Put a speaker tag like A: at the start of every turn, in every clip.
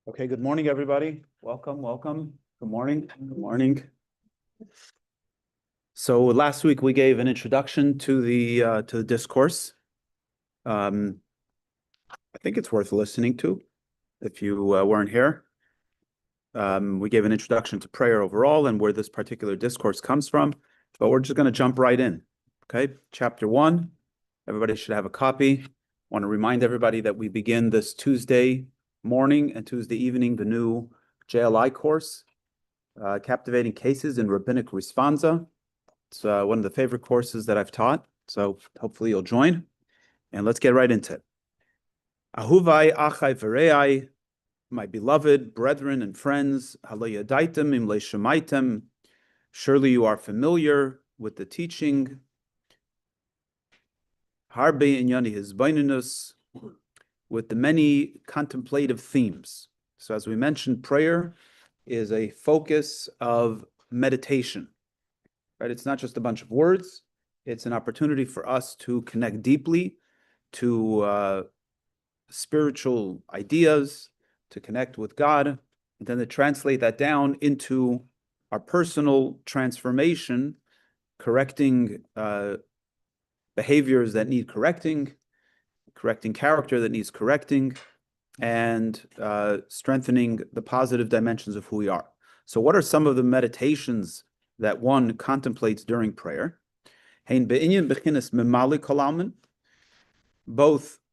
A: Okay, good morning, everybody. Welcome. Good morning. Good morning. So last week we gave an introduction to the discourse. I think it's worth listening to if you weren't here. We gave an introduction to prayer overall and where this particular discourse comes from, but we're just going to jump right in. Okay, chapter 1. Everybody should have a copy. I want to remind everybody that we begin this Tuesday morning and Tuesday evening the new JLI course, Captivating Cases in Rabbinic Responsa. It's one of the favorite courses that I've taught, so hopefully you'll join. And let's get right into it. Ahuvai achai v'reai, my beloved brethren and friends, halayadaitem im leishemaitem, surely you are familiar with the teaching, harbe inyani hizbaininus, with the many contemplative themes. So as we mentioned, prayer is a focus of meditation, right? It's not just a bunch of words. It's an opportunity for us to connect deeply to spiritual ideas, to connect with God, and then to translate that down into our personal transformation, correcting behaviors that need correcting character that needs correcting, and strengthening the positive dimensions of who we are. So what are some of the meditations that one contemplates during prayer? Both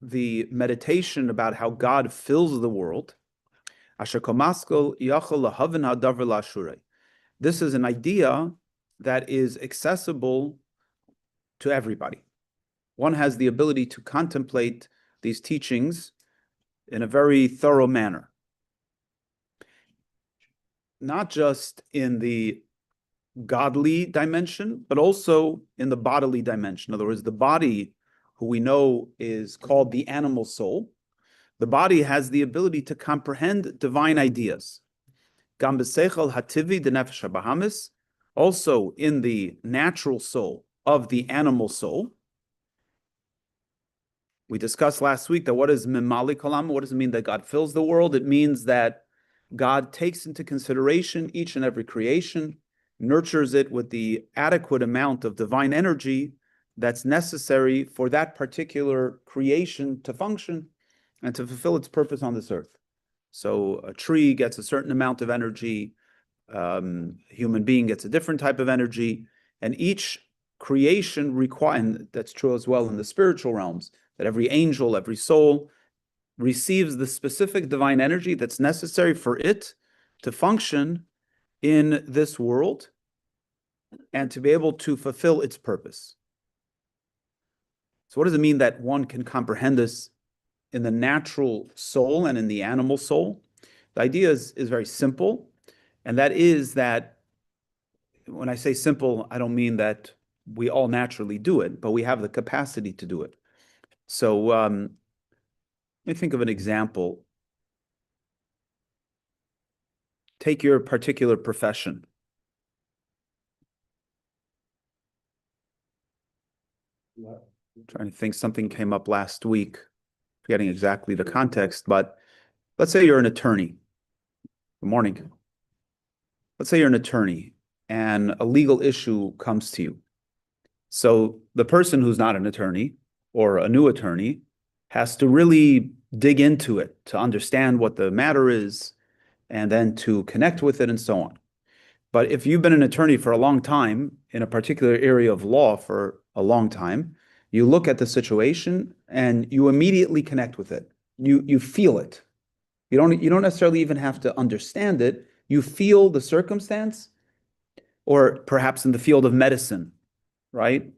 A: the meditation about how God fills the world. This is an idea that is accessible to everybody. One has the ability to contemplate these teachings in a very thorough manner. Not just in the godly dimension, but also in the bodily dimension. In other words, the body, who we know is called the animal soul, the body has the ability to comprehend divine ideas. Gam b'seichel hativi denefesh habahamis, also in the natural soul of the animal soul. We discussed last week that what is mimali kolam? What does it mean that God fills the world? It means that God takes into consideration each and every creation, nurtures it with the adequate amount of divine energy that's necessary for that particular creation to function and to fulfill its purpose on this earth. So a tree gets a certain amount of energy, human being gets a different type of energy, and each creation requires, and that's true as well in the spiritual realms, that every angel, every soul receives the specific divine energy that's necessary for it to function in this world and to be able to fulfill its purpose. So what does it mean that one can comprehend this in the natural soul and in the animal soul? The idea is very simple, and that is that when I say simple, I don't mean that we all naturally do it, but we have the capacity to do it. So let me think of an example. Take your particular profession. I'm trying to think, something came up last week, forgetting exactly the context, but let's say you're an attorney. Good morning. Let's say you're an attorney and a legal issue comes to you. So the person who's not an attorney or a new attorney has to really dig into it to understand what the matter is and then to connect with it and so on. But if you've been an attorney for a long time in a particular area of law for a long time, you look at the situation and you immediately connect with it. You feel it. You don't necessarily even have to understand it. You feel the circumstance, or perhaps in the field of medicine, right?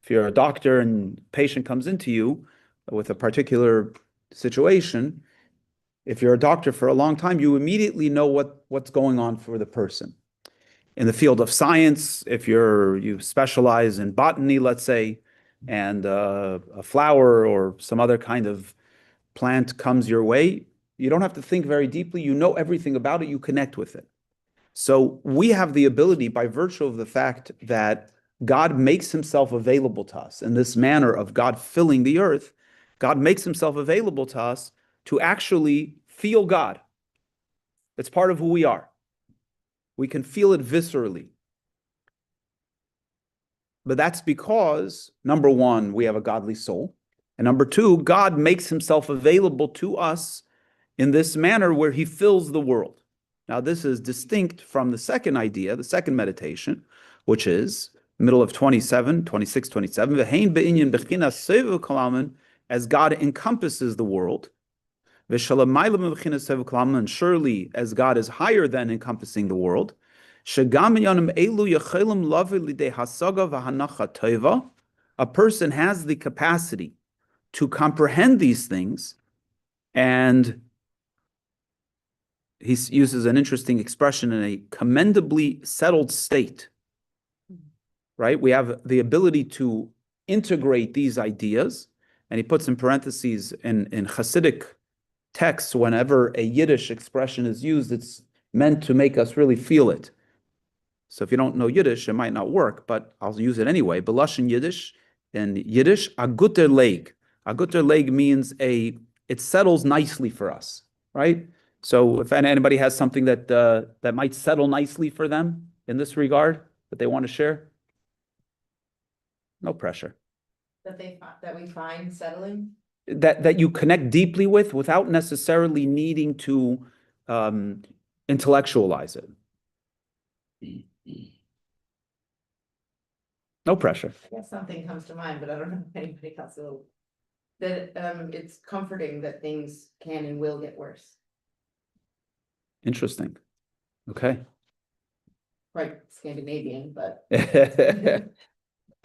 A: If you're a doctor and a patient comes into you with a particular situation, if you're a doctor for a long time, you immediately know what's going on for the person. In the field of science, if you specialize in botany, let's say, and a flower or some other kind of plant comes your way, you don't have to think very deeply. You know everything about it. You connect with it. So we have the ability, by virtue of the fact that God makes himself available to us in this manner of God filling the earth, God makes himself available to us to actually feel God. It's part of who we are. We can feel it viscerally. But that's because, number one, we have a godly soul. And number two, God makes himself available to us in this manner where he fills the world. Now, this is distinct from the second idea, the second meditation, which is middle of 27, 26, 27, as God encompasses the world, and surely as God is higher than encompassing the world, a person has the capacity to comprehend these things, and he uses an interesting expression, in a commendably settled state, right? We have the ability to integrate these ideas, and he puts in parentheses in Hasidic texts, whenever a Yiddish expression is used, it's meant to make us really feel it. So if you don't know Yiddish, it might not work, but I'll use it anyway. Belashin Yiddish, in Yiddish, a guter leg. A guter leg means it settles nicely for us, right? So if anybody has something that might settle nicely for them in this regard that they want to share, no pressure.
B: That we find settling?
A: That you connect deeply with without necessarily needing to intellectualize it. No pressure.
B: I guess something comes to mind, but I don't know if anybody else will. That it's comforting that things can and will get worse.
A: Interesting. Okay.
B: Right, Scandinavian, but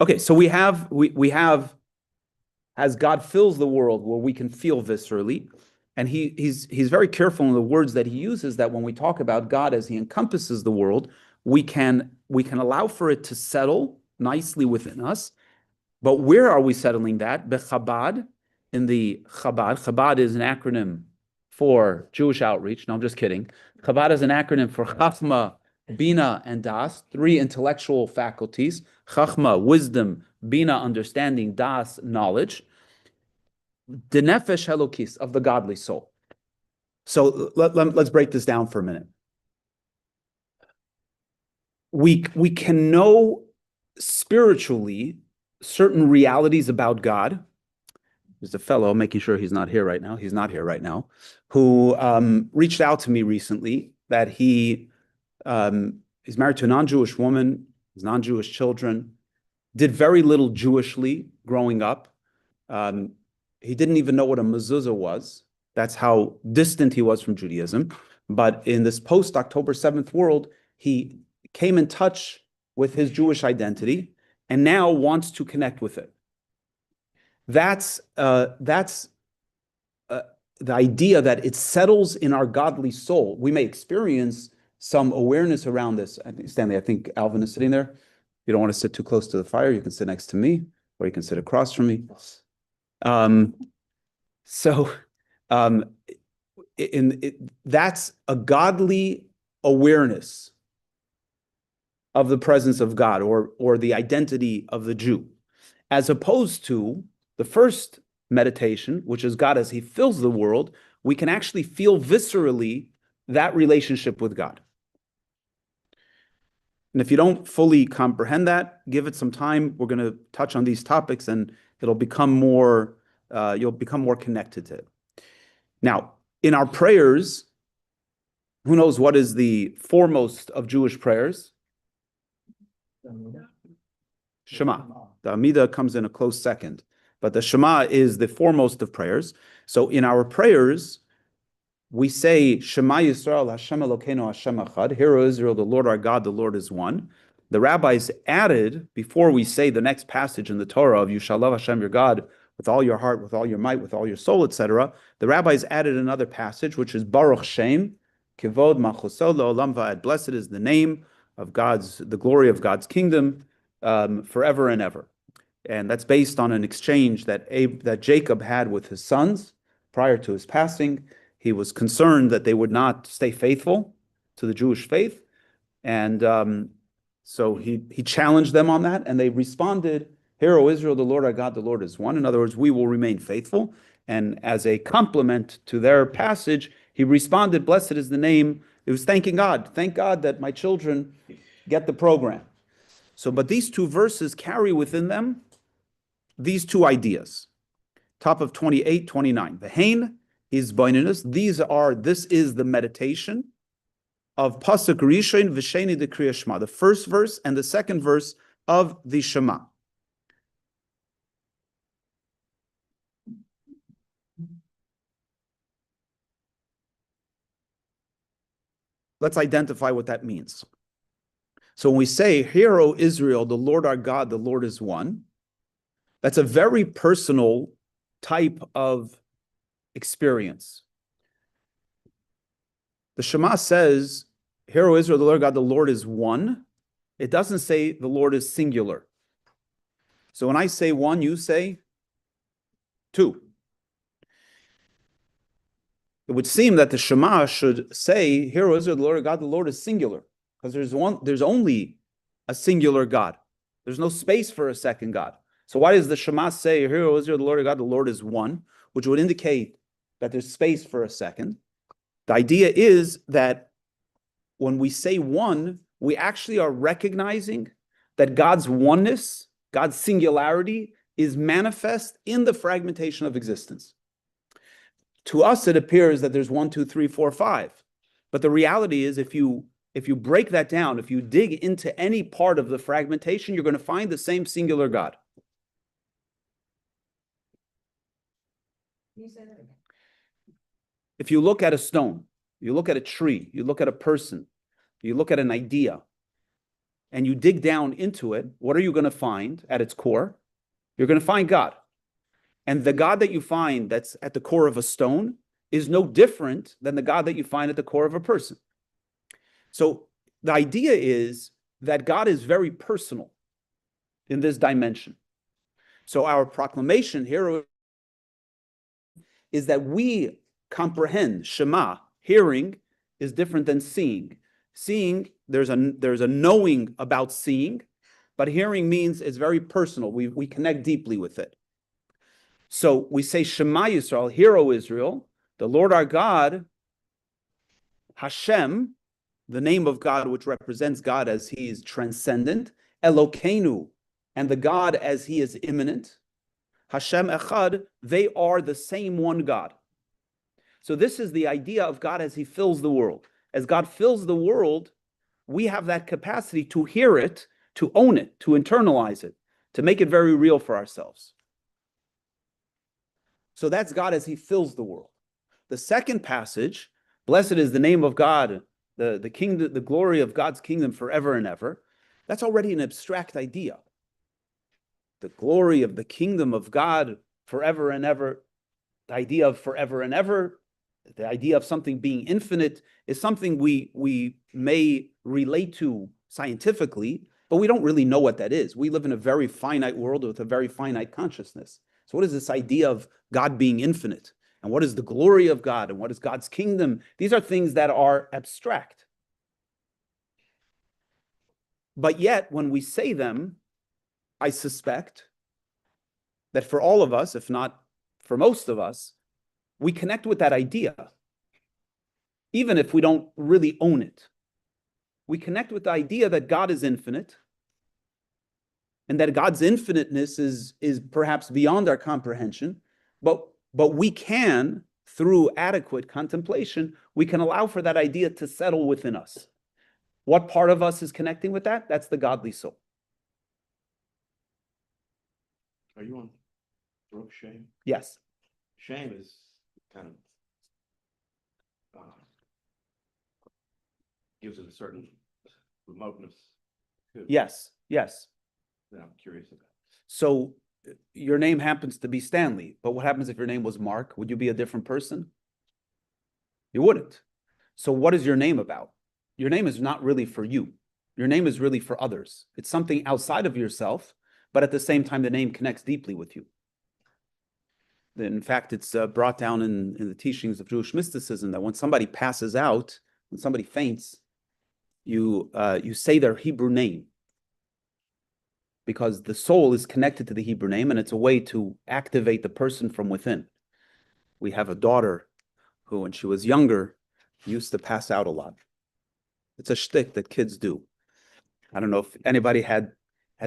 A: okay, so we have as God fills the world where we can feel viscerally, and he's very careful in the words that he uses, that when we talk about God as he encompasses the world, we can allow for it to settle nicely within us. But where are we settling that? Bechabad, in the Chabad. Chabad is an acronym for Jewish outreach. No, I'm just kidding. Chabad is an acronym for Chachma, Bina, and Das, three intellectual faculties. Chachma, wisdom; Bina, understanding; Das, knowledge. The nefesh Elokis, of the godly soul. So let's break this down for a minute. We can know spiritually certain realities about God. There's a fellow, making sure he's not here right now. He's not here right now, who reached out to me recently that he's married to a non-Jewish woman, his non-Jewish children, did very little Jewishly growing up. He didn't even know what a mezuzah was. That's how distant he was from Judaism. But in this post-October 7th world, he came in touch with his Jewish identity and now wants to connect with it. That's the idea that it settles in our godly soul. We may experience some awareness around this. Stanley, I think Alvin is sitting there. You don't want to sit too close to the fire. You can sit next to me, or you can sit across from me. That's a godly awareness of the presence of God, or the identity of the Jew, as opposed to the first meditation, which is God as he fills the world. We can actually feel viscerally that relationship with God. And if you don't fully comprehend that, give it some time. We're going to touch on these topics, and it'll become more, you'll become more connected to it. Now, in our prayers, who knows what is the foremost of Jewish prayers? Shema. The Amidah comes in a close second, but the Shema is the foremost of prayers. So in our prayers, we say, Shema Yisrael, Hashem Elokeinu, Hashem Echad. Hear, O Israel, the Lord our God, the Lord is one. The rabbis added, before we say the next passage in the Torah of, you shall love Hashem your God with all your heart, with all your might, with all your soul, etc., the rabbis added another passage, which is Baruch Shem, Kivod Malchuso Le'olam Va'ad. Blessed is the name of the glory of God's kingdom, forever and ever. And that's based on an exchange that Jacob had with his sons prior to his passing. He was concerned that they would not stay faithful to the Jewish faith. And so he challenged them on that, and they responded, Hear, O Israel, the Lord our God, the Lord is one. In other words, we will remain faithful. And as a compliment to their passage, he responded, Blessed is the name It was thanking God. Thank God that my children get the program. So, but these two verses carry within them these two ideas. Top of 28, 29. Vehain is baininus. This is the meditation of Pasuk Rishon V'Sheni de Kriya Shema, the first verse and the second verse of the Shema. Let's identify what that means. So when we say, "Hear, O Israel, the Lord our God, the Lord is one," that's a very personal type of experience. The Shema says, "Hear, O Israel, the Lord God, the Lord is one." It doesn't say the Lord is singular. So when I say one, you say two. It would seem that the Shema should say, "Hear, O Israel, the Lord God, the Lord is singular," because there's only a singular God. There's no space for a second God. So why does the Shema say, "Hear, O Israel, the Lord God, the Lord is one," which would indicate that there's space for a second? The idea is that when we say one, we actually are recognizing that God's oneness, God's singularity, is manifest in the fragmentation of existence. To us, it appears that there's 1, 2, 3, 4, 5. But the reality is, if you break that down, if you dig into any part of the fragmentation, you're going to find the same singular God.
B: Can you say that again?
A: If you look at a stone, you look at a tree, you look at a person, you look at an idea, and you dig down into it, what are you going to find at its core? You're going to find God. And the God that you find that's at the core of a stone is no different than the God that you find at the core of a person. So the idea is that God is very personal in this dimension. So our proclamation here is that we comprehend Shema. Hearing is different than seeing. Seeing, there's a knowing about seeing, but hearing means it's very personal. We connect deeply with it. So we say Shema Yisrael, Hear, O Israel, the Lord our God, Hashem, the name of God which represents God as he is transcendent, Elokeinu, and the God as he is immanent, Hashem Echad, they are the same one God. So this is the idea of God as he fills the world. As God fills the world, we have that capacity to hear it, to own it, to internalize it, to make it very real for ourselves. So that's God as he fills the world. The second passage, blessed is the name of God, the kingdom, the glory of God's kingdom forever and ever. That's already an abstract idea. The glory of the kingdom of God forever and ever, the idea of forever and ever, the idea of something being infinite is something we may relate to scientifically, but we don't really know what that is. We live in a very finite world with a very finite consciousness. So what is this idea of God being infinite? And what is the glory of God? And what is God's kingdom? These are things that are abstract. But yet, when we say them, I suspect that for all of us, if not for most of us, we connect with that idea, even if we don't really own it. We connect with the idea that God is infinite, and that God's infiniteness is perhaps beyond our comprehension, but we can, through adequate contemplation, we can allow for that idea to settle within us. What part of us is connecting with that? That's the godly soul.
C: Are you on Baruch Shem?
A: Yes.
C: Shame is kind of gives it a certain remoteness too.
A: Yes. Yes.
C: That I'm curious about.
A: So your name happens to be Stanley, but what happens if your name was Mark? Would you be a different person? You wouldn't. So what is your name about? Your name is not really for you. Your name is really for others. It's something outside of yourself, but at the same time, the name connects deeply with you. In fact, it's brought down in the teachings of Jewish mysticism that when somebody passes out, when somebody faints, you say their Hebrew name, because the soul is connected to the Hebrew name, and it's a way to activate the person from within. We have a daughter who, when she was younger, used to pass out a lot. It's a shtick that kids do. I don't know if anybody has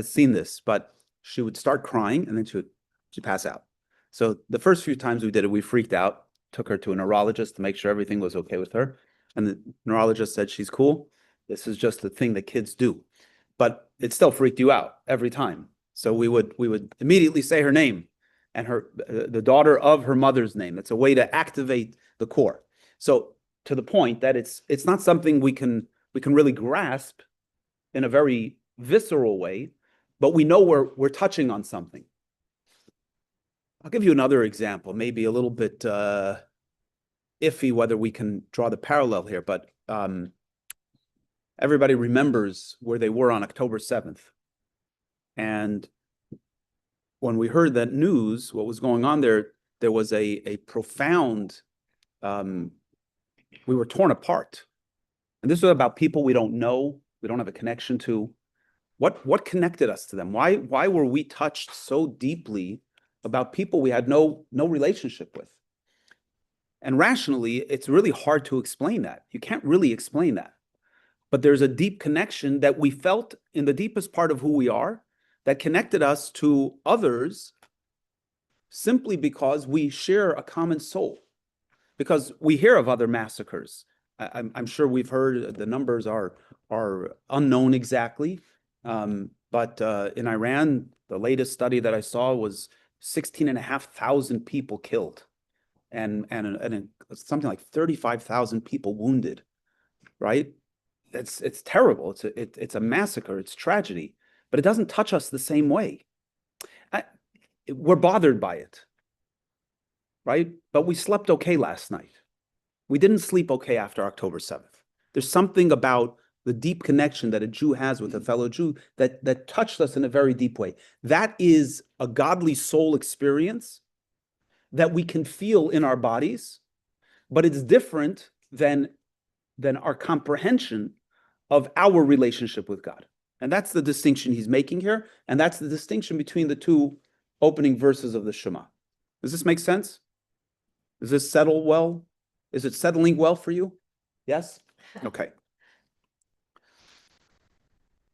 A: seen this, but she would start crying and then she'd pass out. So the first few times we did it, we freaked out, took her to a neurologist to make sure everything was okay with her. And the neurologist said, she's cool. This is just the thing that kids do. But it still freaked you out every time. So we would immediately say her name and the daughter of her mother's name. It's a way to activate the core. So to the point that it's not something we can really grasp in a very visceral way, but we know we're touching on something. I'll give you another example, maybe a little bit iffy whether we can draw the parallel here, but everybody remembers where they were on October 7th. And when we heard that news, what was going on there was a profound, we were torn apart. And this was about people we don't know, we don't have a connection to. What connected us to them? Why were we touched so deeply about people we had no relationship with? And rationally, it's really hard to explain that. You can't really explain that. But there's a deep connection that we felt in the deepest part of who we are that connected us to others simply because we share a common soul. Because we hear of other massacres. I'm sure we've heard the numbers are unknown exactly. But in Iran, the latest study that I saw was 16,500 people killed and something like 35,000 people wounded, right? It's terrible. It's a massacre. It's tragedy, but it doesn't touch us the same way. We're bothered by it, right? But we slept okay last night. We didn't sleep okay after October 7th. There's something about the deep connection that a Jew has with a fellow Jew that touched us in a very deep way. That is a godly soul experience that we can feel in our bodies, but it's different than our comprehension of our relationship with God. And that's the distinction he's making here, and that's the distinction between the two opening verses of the Shema. Does this make sense? Does this settle well? Is it settling well for you? Yes? Okay.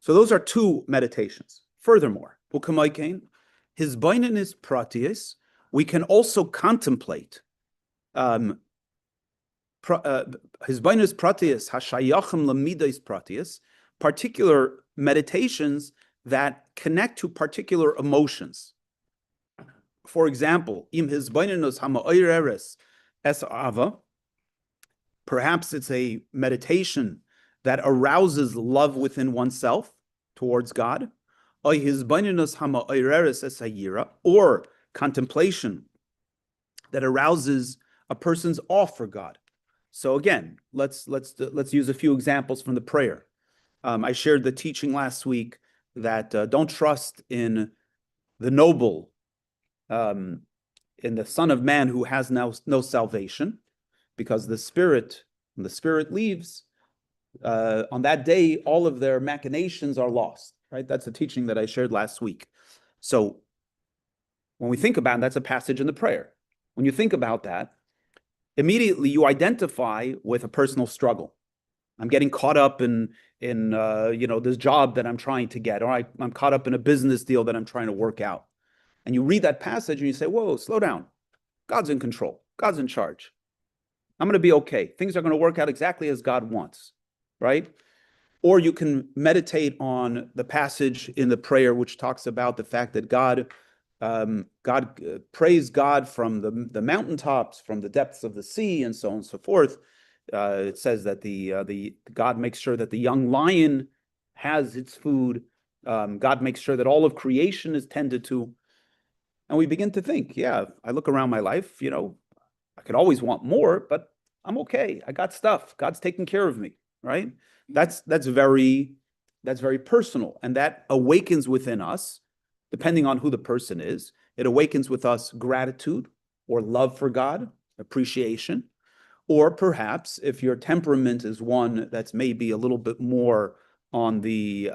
A: So those are two meditations. Furthermore, his baininus pratius, we can also contemplate his baininus pratius, hashayachim lamidas pratius, particular meditations that connect to particular emotions. For example, im his baininus hama'ireres es ava, perhaps it's a meditation that arouses love within oneself towards God, or contemplation that arouses a person's awe for God. So again, let's use a few examples from the prayer. I shared the teaching last week that don't trust in the noble, in the Son of Man who has no salvation, because when the spirit leaves, on that day, all of their machinations are lost, right? That's a teaching that I shared last week. So when we think about it, that's a passage in the prayer. When you think about that, immediately you identify with a personal struggle. I'm getting caught up in this job that I'm trying to get, or I'm caught up in a business deal that I'm trying to work out. And you read that passage and you say, whoa, slow down. God's in control. God's in charge. I'm going to be okay. Things are going to work out exactly as God wants. Right? Or you can meditate on the passage in the prayer which talks about the fact that God praise God from the mountaintops, from the depths of the sea, and so on and so forth. It says that the God makes sure that the young lion has its food. God makes sure that all of creation is tended to. And we begin to think, yeah, I look around my life, I could always want more, but I'm okay. I got stuff. God's taking care of me. Right? That's very personal, and that awakens within us, depending on who the person is. It awakens with us gratitude or love for God, appreciation, or perhaps if your temperament is one that's maybe a little bit more on the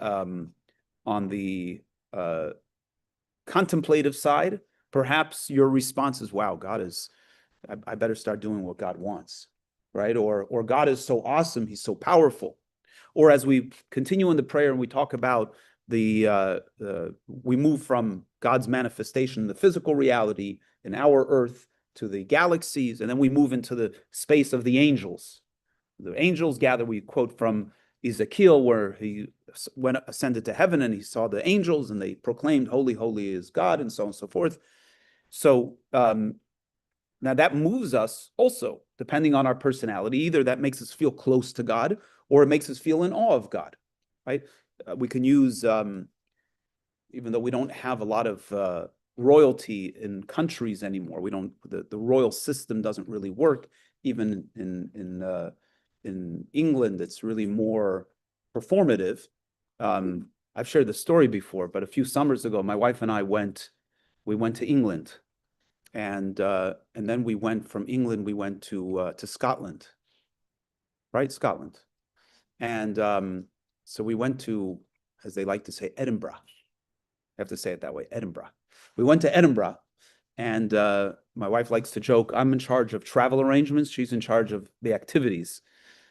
A: contemplative side, perhaps your response is, "Wow, I better start doing what God wants." Right? Or God is so awesome, he's so powerful. Or as we continue in the prayer and we talk about we move from God's manifestation, the physical reality in our earth, to the galaxies, and then we move into the space of the angels. The angels gather, we quote from Ezekiel, where he ascended to heaven and he saw the angels and they proclaimed, "Holy, holy is God," and so on and so forth. So now that moves us also, depending on our personality. Either that makes us feel close to God, or it makes us feel in awe of God, right? We can use, even though we don't have a lot of royalty in countries anymore, the royal system doesn't really work. Even in England, it's really more performative. I've shared the story before, but a few summers ago, my wife and I went to England, and then we went from England, we went to Scotland, right? Scotland. And so we went to, as they like to say, Edinburgh. I have to say it that way, Edinburgh. We went to Edinburgh, and my wife likes to joke, I'm in charge of travel arrangements, she's in charge of the activities.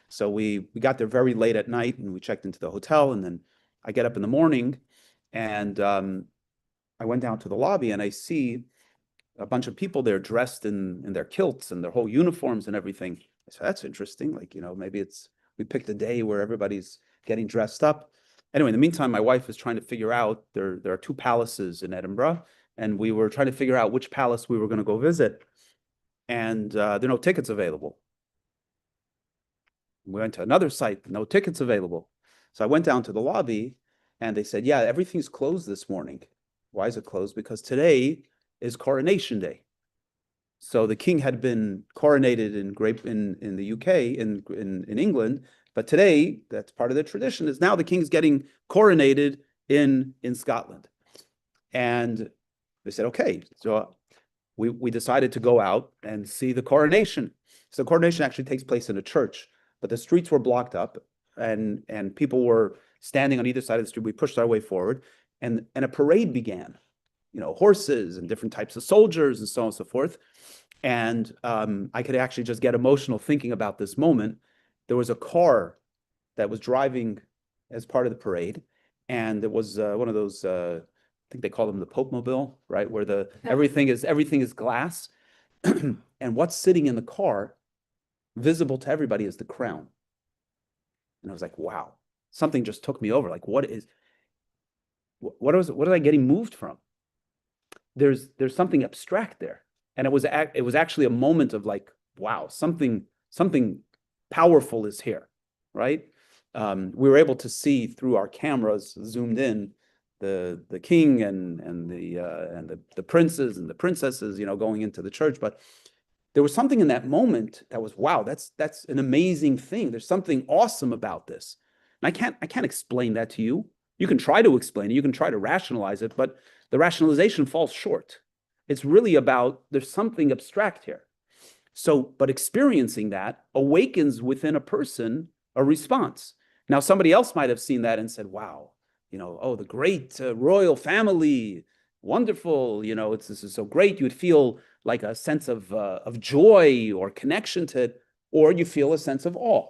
A: So we got there very late at night, and we checked into the hotel, and then I get up in the morning, and I went down to the lobby, and I see a bunch of people there dressed in their kilts and their whole uniforms and everything. So that's interesting. Like, maybe we picked a day where everybody's getting dressed up. Anyway, in the meantime, my wife is trying to figure out, there are 2 palaces in Edinburgh, and we were trying to figure out which palace we were going to go visit. And there are no tickets available. We went to another site, no tickets available. So I went down to the lobby, and they said, yeah, everything's closed this morning. Why is it closed? Because today is coronation day. So the king had been coronated in the UK, in England, but today, that's part of the tradition, is now the king's getting coronated in Scotland. And they said, okay, so we decided to go out and see the coronation. So the coronation actually takes place in a church, but the streets were blocked up, and people were standing on either side of the street. We pushed our way forward, and a parade began. Horses and different types of soldiers and so on and so forth. And I could actually just get emotional thinking about this moment. There was a car that was driving as part of the parade, and it was one of those, I think they call them the Pope Mobile, right? Where everything is glass. And what's sitting in the car, visible to everybody, is the crown. And I was like, wow, something just took me over. Like, what am I getting moved from? There's something abstract there. And it was actually a moment of like, wow, something powerful is here, right? We were able to see through our cameras zoomed in the king and the princes and the princesses, going into the church. But there was something in that moment that was, wow, that's an amazing thing. There's something awesome about this. And I can't explain that to you. You can try to explain it, you can try to rationalize it, but the rationalization falls short. It's really about, there's something abstract here. So, but experiencing that awakens within a person a response. Now, somebody else might have seen that and said, wow, oh, the great royal family, wonderful, this is so great. You would feel like a sense of joy or connection to it, or you feel a sense of awe.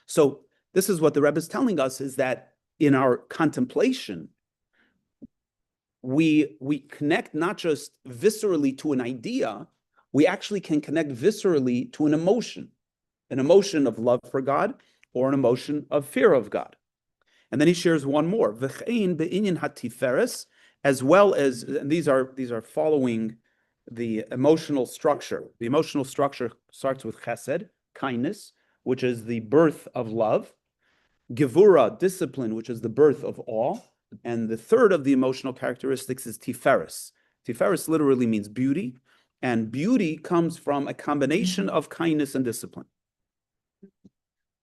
A: So this is what the Rebbe is telling us, is that in our contemplation, we connect not just viscerally to an idea, we actually can connect viscerally to an emotion of love for God, or an emotion of fear of God. And then he shares one more, v'chein be'inyan hatiferes, as well as, and these are following the emotional structure. The emotional structure starts with chesed, kindness, which is the birth of love, gevura, discipline, which is the birth of awe, and the third of the emotional characteristics is tiferes. Tiferes literally means beauty, and beauty comes from a combination of kindness and discipline.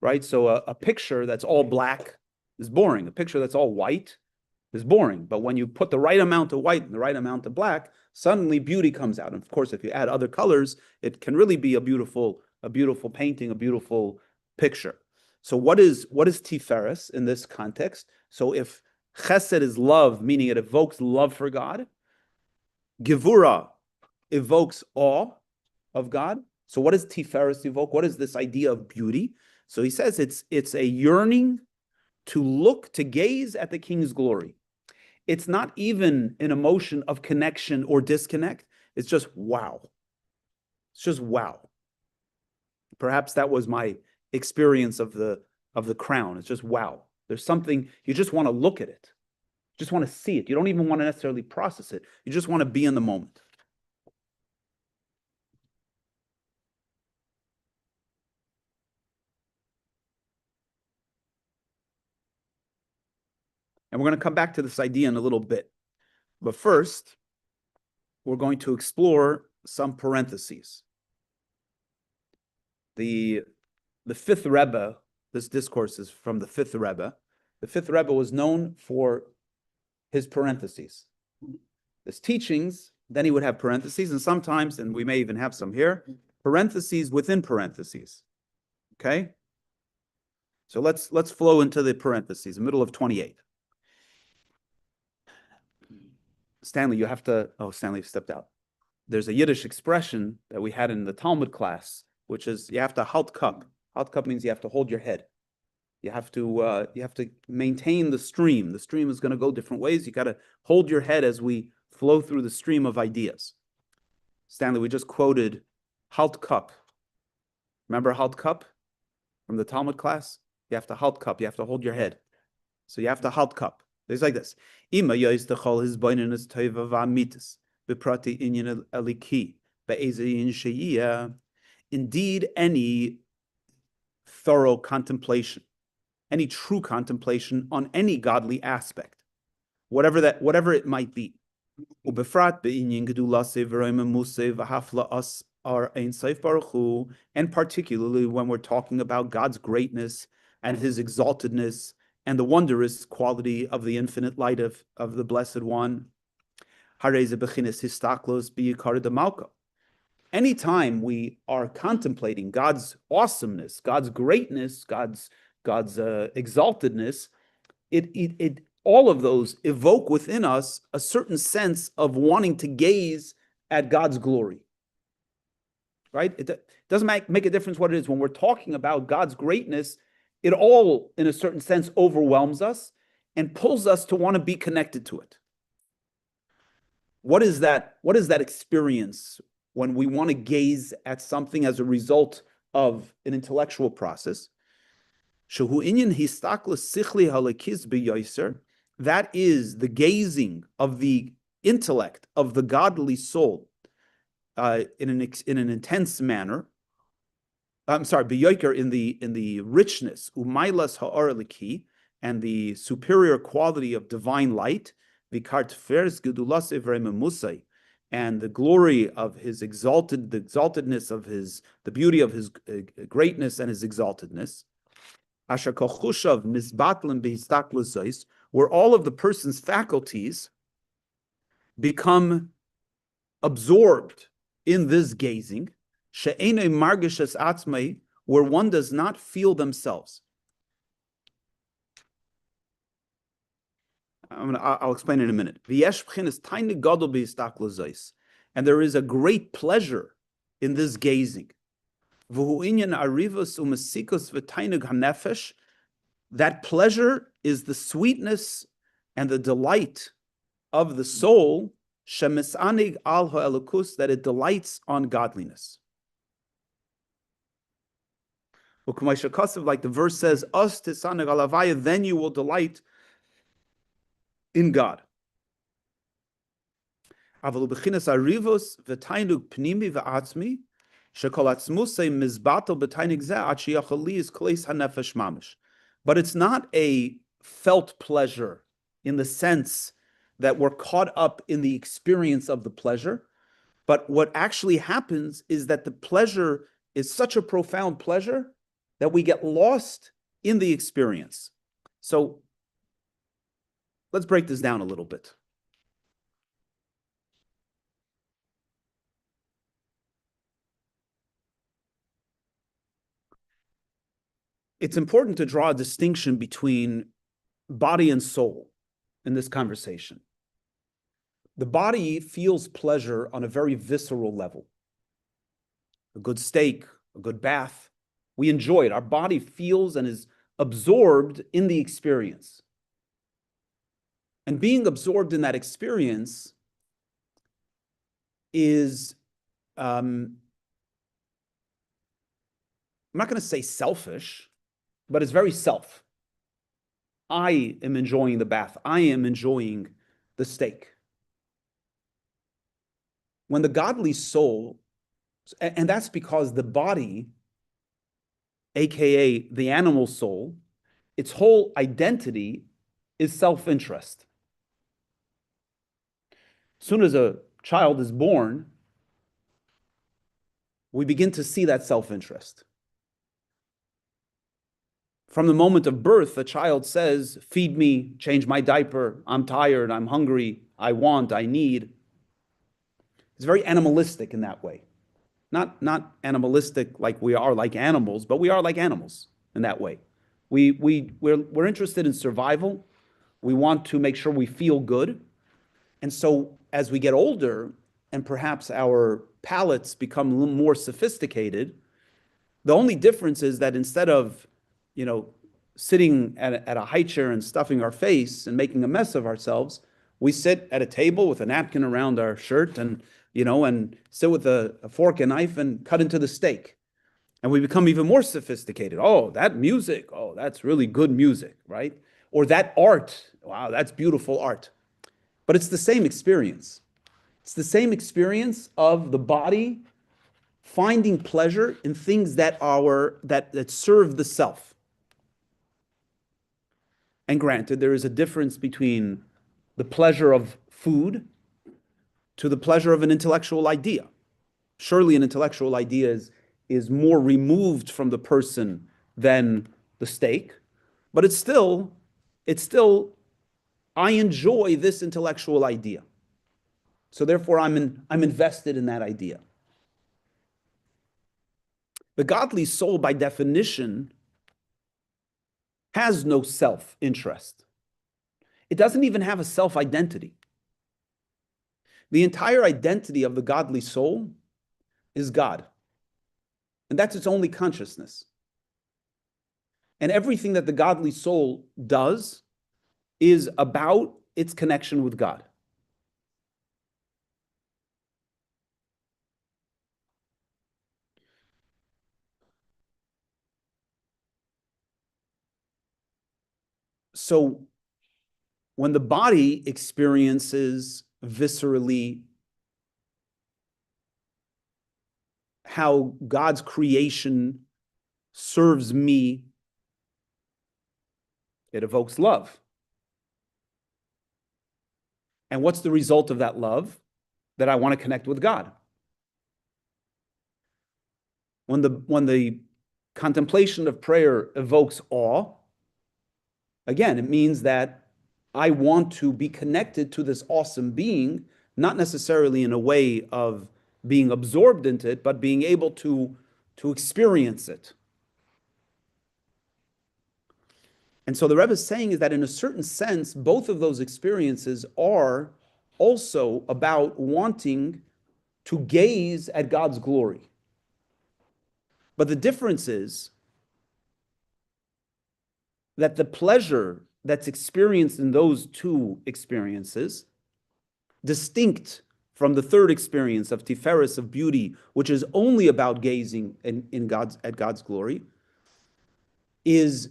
A: Right? So a picture that's all black is boring. A picture that's all white is boring. But when you put the right amount of white and the right amount of black, suddenly beauty comes out. And of course, if you add other colors, it can really be a beautiful painting, a beautiful picture. So what is tiferes in this context? So if chesed is love, meaning it evokes love for God, gevura evokes awe of God. So what does tiferes evoke? What is this idea of beauty? So he says it's a yearning to look, to gaze at the king's glory. It's not even an emotion of connection or disconnect. It's just wow. It's just wow. Perhaps that was my experience of the crown. It's just wow. There's something, you just want to look at it. You just want to see it. You don't even want to necessarily process it. You just want to be in the moment. And we're going to come back to this idea in a little bit. But first, we're going to explore some parentheses. The fifth Rebbe, this discourse is from the fifth Rebbe. The fifth Rebbe was known for his parentheses. His teachings, then he would have parentheses, and sometimes, and we may even have some here, parentheses within parentheses. Okay? So let's flow into the parentheses, middle of 28. Stanley, you have to, oh, Stanley stepped out. There's a Yiddish expression that we had in the Talmud class, which is you have to halt cup. Halt cup means you have to hold your head. You have to maintain the stream. The stream is going to go different ways. You got to hold your head as we flow through the stream of ideas. Stanley, we just quoted halt cup. Remember halt cup from the Talmud class? You have to halt cup. You have to hold your head. So you have to halt cup. It's like this. Ima yoistachol his boininus toiva va'amitis beprati inyan aliki be'ezayin sheyia. Indeed, any thorough contemplation, any true contemplation on any godly aspect, whatever it might be. Ubefrat be'inyan gedulase v'roim muse v'hafla us our ein seif baruch hu, and particularly when we're talking about God's greatness and his exaltedness and the wondrous quality of the infinite light of the Blessed One. Anytime we are contemplating God's awesomeness, God's greatness, God's exaltedness, it all of those evoke within us a certain sense of wanting to gaze at God's glory. Right? It doesn't make a difference what it is. When we're talking about God's greatness, it all, in a certain sense, overwhelms us and pulls us to want to be connected to it. What is that experience when we want to gaze at something as a result of an intellectual process? That is the gazing of the intellect, of the godly soul, in an intense manner. I'm sorry, biyoker, in the richness, umailas ha'araliki, and the superior quality of divine light, vikart gedulase v'rememusai, and the glory of his exaltedness of the beauty of his greatness and his exaltedness. Asher kochushav misbatlim behistaklusais, where all of the person's faculties become absorbed in this gazing. She'enei margishes atzmai, where one does not feel themselves. I'll explain in a minute. And there is a great pleasure in this gazing. That pleasure is the sweetness and the delight of the soul, that it delights on godliness. Like the verse says, then you will delight in God. But it's not a felt pleasure in the sense that we're caught up in the experience of the pleasure. But what actually happens is that the pleasure is such a profound pleasure that we get lost in the experience. So let's break this down a little bit. It's important to draw a distinction between body and soul in this conversation. The body feels pleasure on a very visceral level. A good steak, a good bath, We enjoy it. Our body feels and is absorbed in the experience. And being absorbed in that experience is, I'm not going to say selfish, but it's very self. I am enjoying the bath. I am enjoying the steak. When the godly soul, and that's because the body, aka the animal soul, its whole identity is self-interest. As soon as a child is born, we begin to see that self-interest. From the moment of birth, the child says, feed me, change my diaper, I'm tired, I'm hungry, I want, I need. It's very animalistic in that way. Not animalistic like we are like animals, but we are like animals in that way. We're interested in survival. We want to make sure we feel good. And so as we get older and perhaps our palates become a little more sophisticated, the only difference is that instead of, sitting at a high chair and stuffing our face and making a mess of ourselves, we sit at a table with a napkin around our shirt and sit with a fork and knife and cut into the steak. And we become even more sophisticated. Oh, that music. Oh, that's really good music, right? Or that art. Wow, that's beautiful art. But it's the same experience. It's the same experience of the body finding pleasure in things that serve the self. And granted, there is a difference between the pleasure of food to the pleasure of an intellectual idea. Surely an intellectual idea is more removed from the person than the steak, but it's still, I enjoy this intellectual idea. So therefore, I'm invested in that idea. The godly soul, by definition, has no self-interest. It doesn't even have a self-identity. The entire identity of the godly soul is God. And that's its only consciousness. And everything that the godly soul does is about its connection with God. So when the body experiences viscerally how God's creation serves me, it evokes love. And what's the result of that love? That I want to connect with God. When the contemplation of prayer evokes awe, again, it means that I want to be connected to this awesome being, not necessarily in a way of being absorbed into it, but being able to experience it. And so the Rebbe is saying is that in a certain sense, both of those experiences are also about wanting to gaze at God's glory. But the difference is that the pleasure that's experienced in those two experiences, distinct from the third experience of Tiferes, of beauty, which is only about gazing at God's glory, is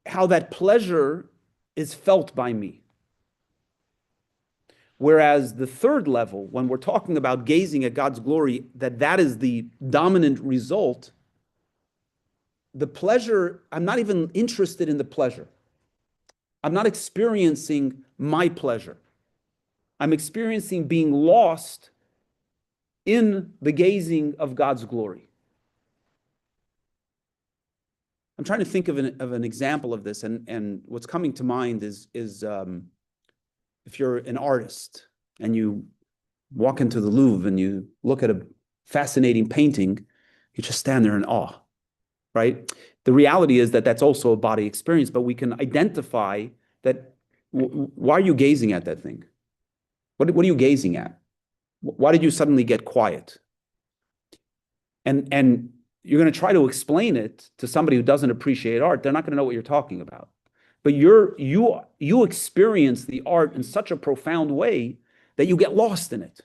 A: how that pleasure is felt by me. Whereas the third level, when we're talking about gazing at God's glory, that is the dominant result, the pleasure, I'm not even interested in the pleasure. I'm not experiencing my pleasure. I'm experiencing being lost in the gazing of God's glory. I'm trying to think of an example of this, and what's coming to mind is if you're an artist and you walk into the Louvre and you look at a fascinating painting, you just stand there in awe, right? The reality is that that's also a body experience, but we can identify that. Why are you gazing at that thing? What are you gazing at? Why did you suddenly get quiet? And you're going to try to explain it to somebody who doesn't appreciate art, they're not going to know what you're talking about. But you experience the art in such a profound way that you get lost in it.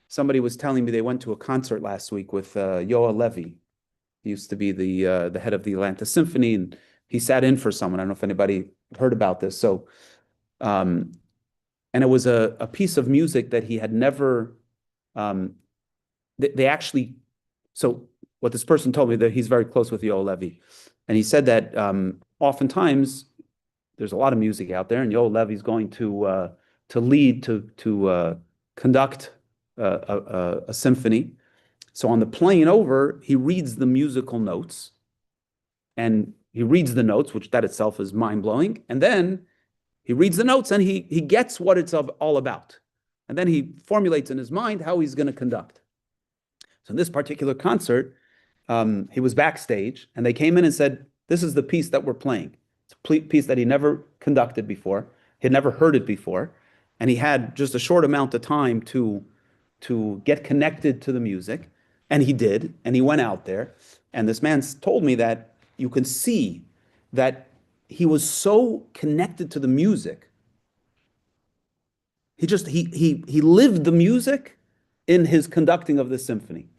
A: Somebody was telling me they went to a concert last week with Yoa Levy. He used to be the head of the Atlanta Symphony, and he sat in for someone. I don't know if anybody heard about this. So, and it was a piece of music that he had never. They actually. So what this person told me, that he's very close with Yoa Levy, and he said that oftentimes there's a lot of music out there, and Yoa Levy's going to lead to conduct a symphony. So on the plane over, he reads the musical notes, and he reads the notes, which that itself is mind-blowing. And then he reads the notes and he gets what it's all about. And then he formulates in his mind how he's going to conduct. So in this particular concert, he was backstage, and they came in and said, this is the piece that we're playing. It's a piece that he never conducted before. He had never heard it before. And he had just a short amount of time to get connected to the music. And he did, and he went out there. And this man told me that you can see that he was so connected to the music. He lived the music in his conducting of the symphony.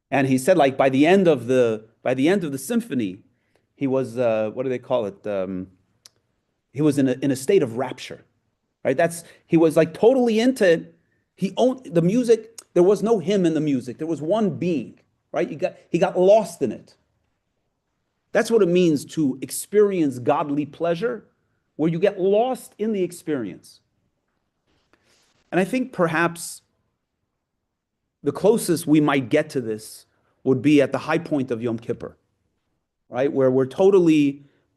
A: And he said, like, by the end of the symphony, he was what do they call it? He was in a state of rapture, right? He was like totally into it. He owned the music. There was no him in the music. There was one being, right? He got lost in it. That's what it means to experience godly pleasure, where you get lost in the experience. And I think perhaps the closest we might get to this would be at the high point of Yom Kippur, right? Where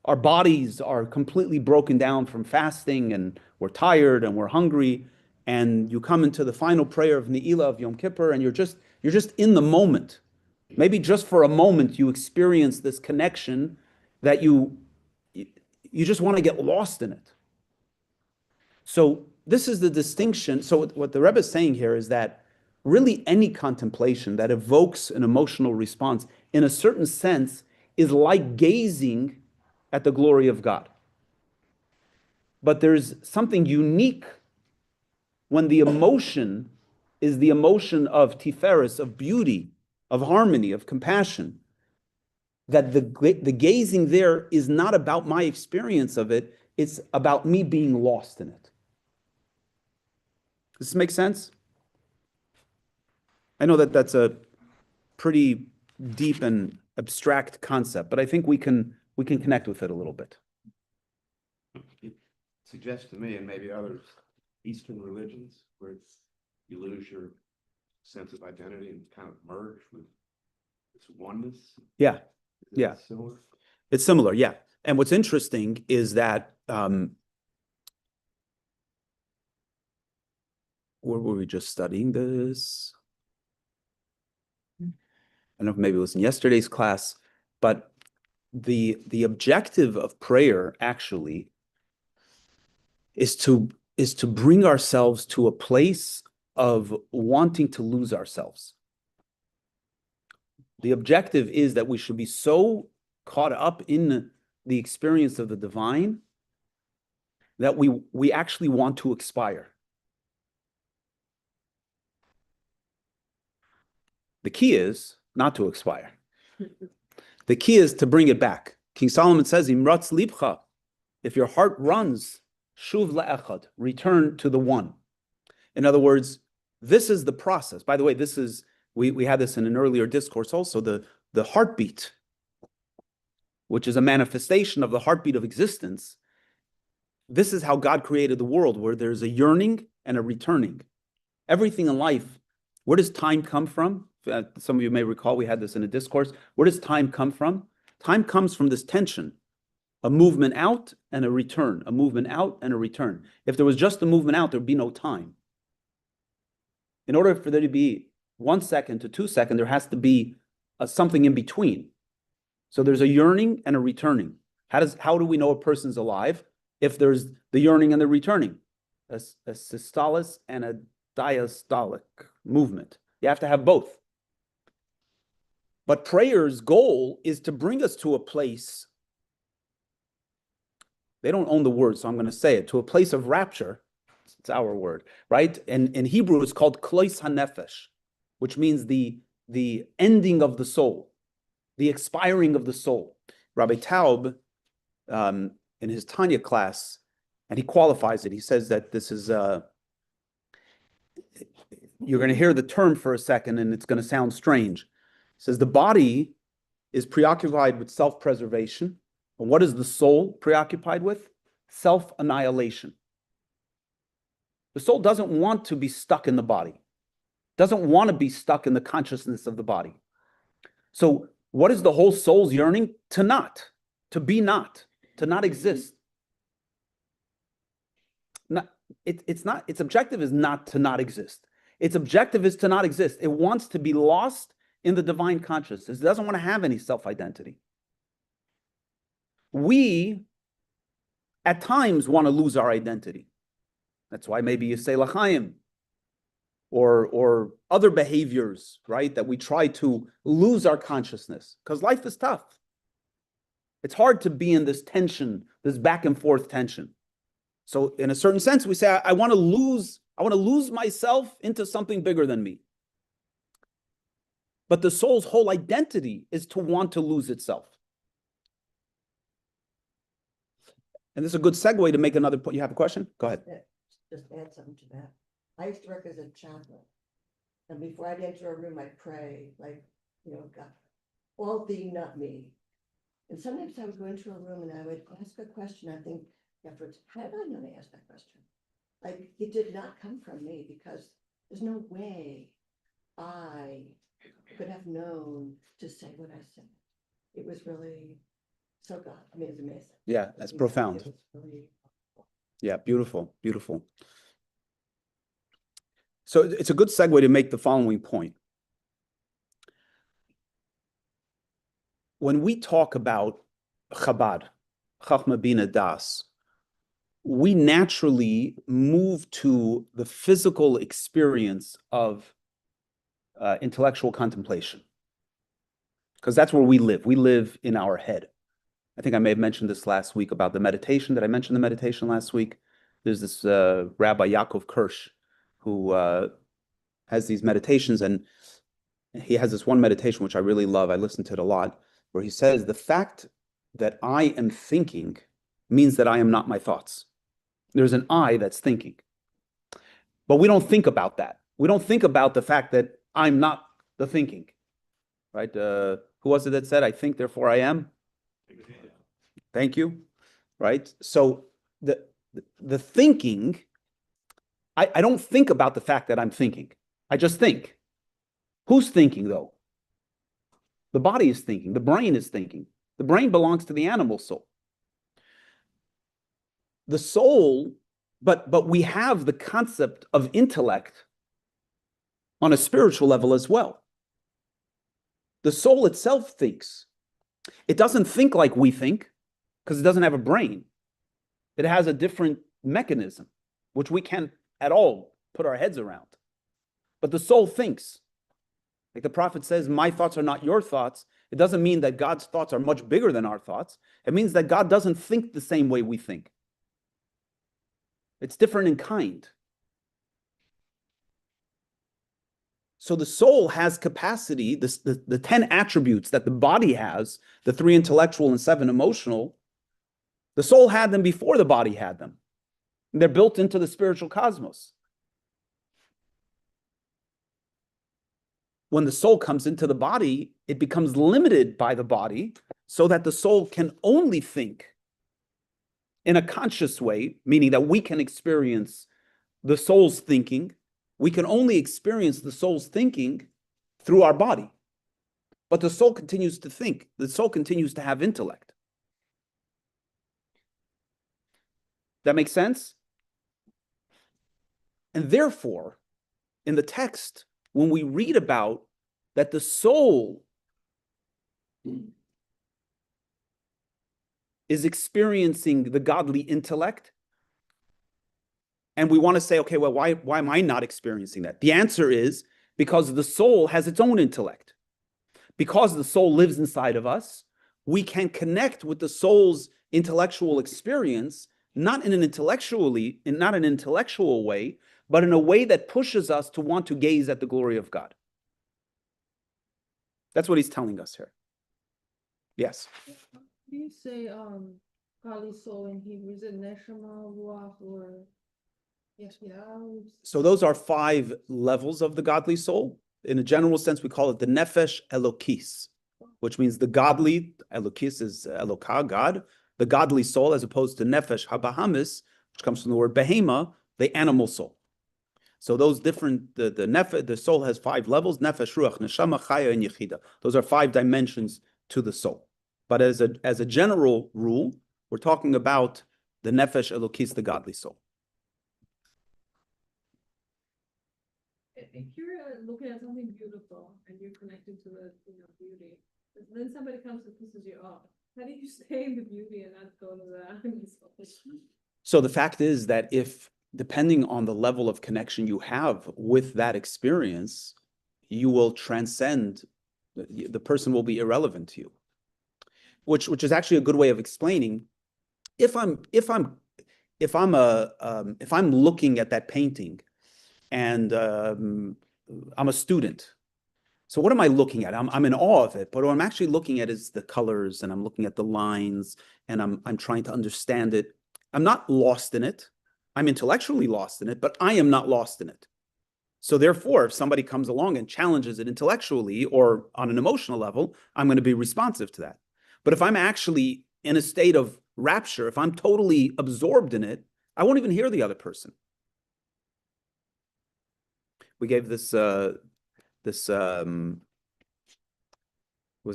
A: our bodies are completely broken down from fasting, and we're tired and we're hungry. And you come into the final prayer of Ne'ilah of Yom Kippur, and you're just in the moment. Maybe just for a moment you experience this connection that you just want to get lost in it. So this is the distinction. So what the Rebbe is saying here is that really any contemplation that evokes an emotional response, in a certain sense, is like gazing at the glory of God. But there's something unique when the emotion is the emotion of tiferes, of beauty, of harmony, of compassion, that the gazing there is not about my experience of it, it's about me being lost in it. Does this make sense? I know that that's a pretty deep and abstract concept, but I think we can connect with it a little bit.
C: It suggests to me, and maybe others, Eastern religions, where you lose your sense of identity and kind of merge with this oneness.
A: Yeah.
C: Is
A: Yeah.
C: it similar?
A: It's similar, yeah. And what's interesting is that where were we just studying this? I don't know if maybe it was in yesterday's class, but the objective of prayer actually is to bring ourselves to a place of wanting to lose ourselves. The objective is that we should be so caught up in the experience of the divine that we actually want to expire. The key is not to expire. The key is to bring it back. King Solomon says, Imratz libcha, if your heart runs, shuv le'echad, return to the one. In other words, this is the process. By the way, this is, we had this in an earlier discourse also, the heartbeat, which is a manifestation of the heartbeat of existence. This is how God created the world, where there's a yearning and a returning. Everything in life, where does time come from? Some of you may recall we had this in a discourse. Where does time come from? Time comes from this tension, a movement out and a return, a movement out and a return. If there was just a movement out, there'd be no time. In order for there to be 1 second to 2 seconds, there has to be something in between. So there's a yearning and a returning. How do we know a person's alive? If there's the yearning and the returning, a systolis and a diastolic movement. You have to have both. But prayer's goal is to bring us to a place, they don't own the word, so I'm going to say it, to a place of rapture. It's our word, right? And in Hebrew, it's called klois hanefesh, which means the ending of the soul, the expiring of the soul. Rabbi Taub, in his Tanya class, and he qualifies it, he says that this is, you're going to hear the term for a second, and it's going to sound strange. He says the body is preoccupied with self-preservation. And what is the soul preoccupied with? Self-annihilation. The soul doesn't want to be stuck in the body, doesn't want to be stuck in the consciousness of the body. So what is the whole soul's yearning? To not, to be not, to not exist. Not, its objective is not to not exist. Its objective is to not exist. It wants to be lost in the divine consciousness. It doesn't want to have any self-identity. We, at times, want to lose our identity. That's why maybe you say l'chaim, or other behaviors, right? That we try to lose our consciousness, because life is tough. It's hard to be in this tension, this back and forth tension. So in a certain sense, we say, I want to lose myself into something bigger than me. But the soul's whole identity is to want to lose itself. And this is a good segue to make another point. You have a question? Go ahead.
D: Just add something to that. I used to work as a chaplain. And before I'd enter a room, I'd pray, like, God, all thee, not me. And sometimes I would go into a room and I would ask a question. I think afterwards, how did I know to ask that question? Like, it did not come from me, because there's no way I could have known to say what I said. It was really so God. I mean, it's amazing.
A: Yeah, that's profound.
D: It was really...
A: Yeah, beautiful, beautiful. So it's a good segue to make the following point. When we talk about Chabad, Chachma Bina Das, we naturally move to the physical experience of intellectual contemplation, because that's where we live. We live in our head. I think I may have mentioned this last week about the meditation. Did I mention the meditation last week? There's this Rabbi Yaakov Kirsch who has these meditations, and he has this one meditation which I really love. I listen to it a lot, where he says, the fact that I am thinking means that I am not my thoughts. There's an I that's thinking. But we don't think about that. We don't think about the fact that I'm not the thinking, right? Who was it that said, I think, therefore I am? Thank you, right? So the thinking, I don't think about the fact that I'm thinking. I just think. Who's thinking, though? The body is thinking. The brain is thinking. The brain belongs to the animal soul. The soul, but we have the concept of intellect on a spiritual level as well. The soul itself thinks. It doesn't think like we think, because it doesn't have a brain. It has a different mechanism, which we can't at all put our heads around. But the soul thinks. Like the prophet says, my thoughts are not your thoughts. It doesn't mean that God's thoughts are much bigger than our thoughts. It means that God doesn't think the same way we think. It's different in kind. So the soul has capacity, the 10 attributes that the body has, the 3 intellectual and 7 emotional, the soul had them before the body had them. And they're built into the spiritual cosmos. When the soul comes into the body, it becomes limited by the body, so that the soul can only think in a conscious way, meaning that we can experience the soul's thinking. We can only experience the soul's thinking through our body. But the soul continues to think. The soul continues to have intellect. That makes sense? And therefore, in the text, when we read about that the soul is experiencing the godly intellect, and we want to say, okay, well, why am I not experiencing that? The answer is because the soul has its own intellect. Because the soul lives inside of us, we can connect with the soul's intellectual experience, not in an intellectual way, but in a way that pushes us to want to gaze at the glory of God. That's what he's telling us here. Yes.
E: Do you say godly soul in Hebrew? Is it neshama, ruach, or yeshia?
A: So those are 5 levels of the godly soul. In a general sense, we call it the nefesh elokis, which means the godly. Elokis is Elokah, God. The godly soul, as opposed to nefesh habahamis, which comes from the word behema, the animal soul. So those different, the soul has 5 levels: nefesh, ruach, neshama, chaya, and yechida. Those are 5 dimensions to the soul. But as a general rule, we're talking about the nefesh elokis, the godly soul.
E: If you're looking at something beautiful and you're connected to the beauty, then somebody comes and pisses you off. How do you stay in the beauty and not go to the
A: So the fact is that if, depending on the level of connection you have with that experience, you will transcend, the person will be irrelevant to you. Which is actually a good way of explaining. If I'm looking at that painting, and I'm a student. So what am I looking at? I'm in awe of it, but what I'm actually looking at is the colors, and I'm looking at the lines, and I'm trying to understand it. I'm not lost in it. I'm intellectually lost in it, but I am not lost in it. So therefore, if somebody comes along and challenges it intellectually or on an emotional level, I'm going to be responsive to that. But if I'm actually in a state of rapture, if I'm totally absorbed in it, I won't even hear the other person. We gave this was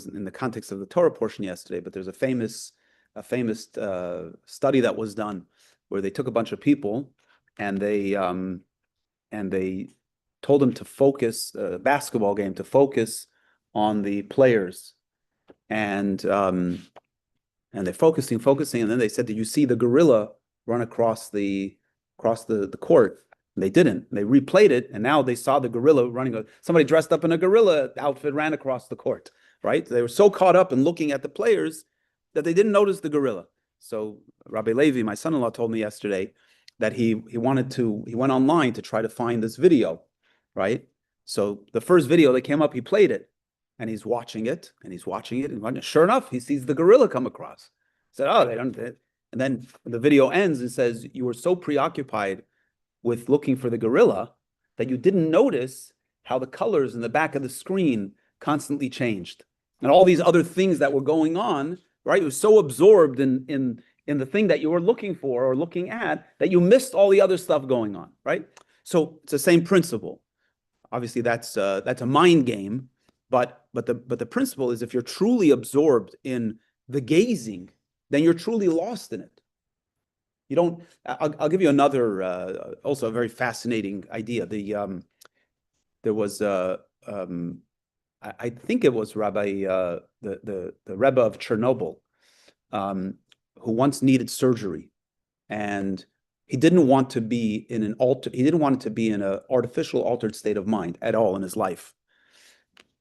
A: in the context of the Torah portion yesterday, but there's a famous study that was done where they took a bunch of people and they told them to focus, a basketball game, to focus on the players, and they're focusing, and then they said, "Did you see the gorilla run across the court?" And they didn't. They replayed it, and now they saw the gorilla running. Somebody dressed up in a gorilla outfit ran across the court. Right? They were so caught up in looking at the players that they didn't notice the gorilla. So Rabbi Levi, my son-in-law, told me yesterday that he went online to try to find this video. Right? So the first video that came up, he played it, and he's watching it, and sure enough, he sees the gorilla come across. He said, "Oh, they don't." And then the video ends and says, "You were so preoccupied with looking for the gorilla that you didn't notice how the colors in the back of the screen constantly changed, and all these other things that were going on." Right? You were so absorbed in the thing that you were looking for or looking at that you missed all the other stuff going on. Right? So it's the same principle. Obviously, that's a mind game, but the principle is, if you're truly absorbed in the gazing, then you're truly lost in it. You don't. I'll give you another, also a very fascinating idea. There was I think it was Rabbi the Rebbe of Chernobyl, who once needed surgery, and he didn't want to be in an artificial altered state of mind at all in his life.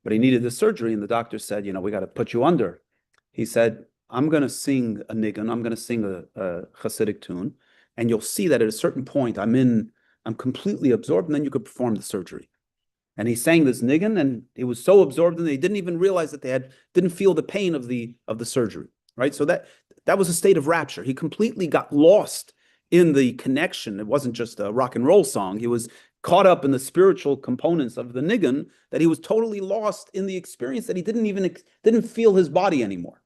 A: But he needed the surgery, and the doctor said, "We got to put you under." He said, "I'm going to sing a nigun, I'm going to sing a Hasidic tune, and you'll see that at a certain point I'm completely absorbed, and then you could perform the surgery." And he sang this nigun, and he was so absorbed, and they didn't even realize that didn't feel the pain of the surgery. Right? So that was a state of rapture. He completely got lost in the connection. It wasn't just a rock and roll song. He was caught up in the spiritual components of the nigun, that he was totally lost in the experience, that he didn't feel his body anymore.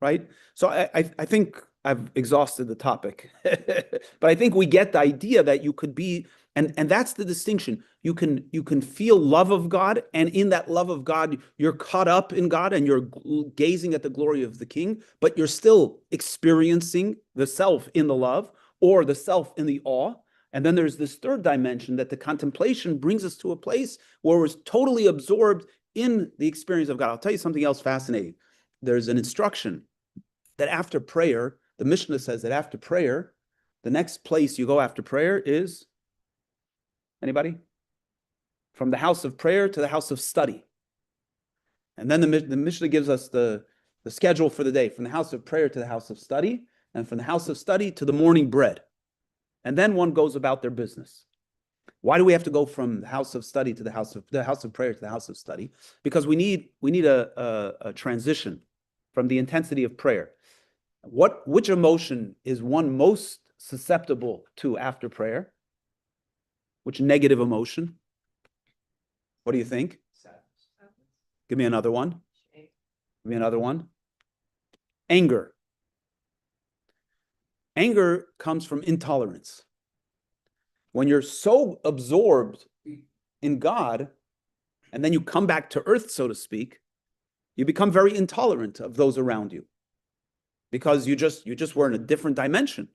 A: Right? So I think I've exhausted the topic, but I think we get the idea that you could be, and that's the distinction. You can feel love of God, and in that love of God, you're caught up in God, and you're gazing at the glory of the King, but you're still experiencing the self in the love, or the self in the awe. And then there's this third dimension, that the contemplation brings us to a place where we're totally absorbed in the experience of God. I'll tell you something else fascinating. There's an instruction that after prayer, the Mishnah says that after prayer, the next place you go after prayer is, anybody? from the house of prayer to the house of study. And then the Mishnah gives us the schedule for the day, from the house of prayer to the house of study, and from the house of study to the morning bread. And then one goes about their business. Why do we have to go from the house of study to the house of prayer to the house of study? Because we need a transition from the intensity of prayer. Which emotion is one most susceptible to after prayer? Which negative emotion? What do you think? Give me another one. Give me another one. Anger. Anger comes from intolerance. When you're so absorbed in God, and then you come back to earth, so to speak, you become very intolerant of those around you, because you just were in a different dimension.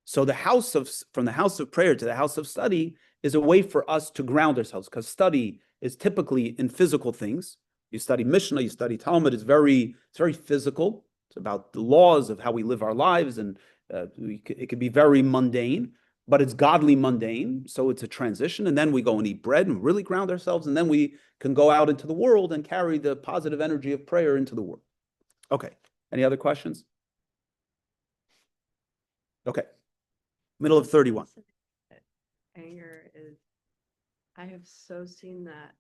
A: So from the house of prayer to the house of study is a way for us to ground ourselves, because study is typically in physical things. You study Mishnah, you study Talmud. It's very physical. It's about the laws of how we live our lives, and it could be very mundane, but it's godly mundane. So it's a transition, and then we go and eat bread and really ground ourselves, and then we can go out into the world and carry the positive energy of prayer into the world. Okay. Any other questions? Okay. Middle of 31.
F: Anger is, I have so seen that.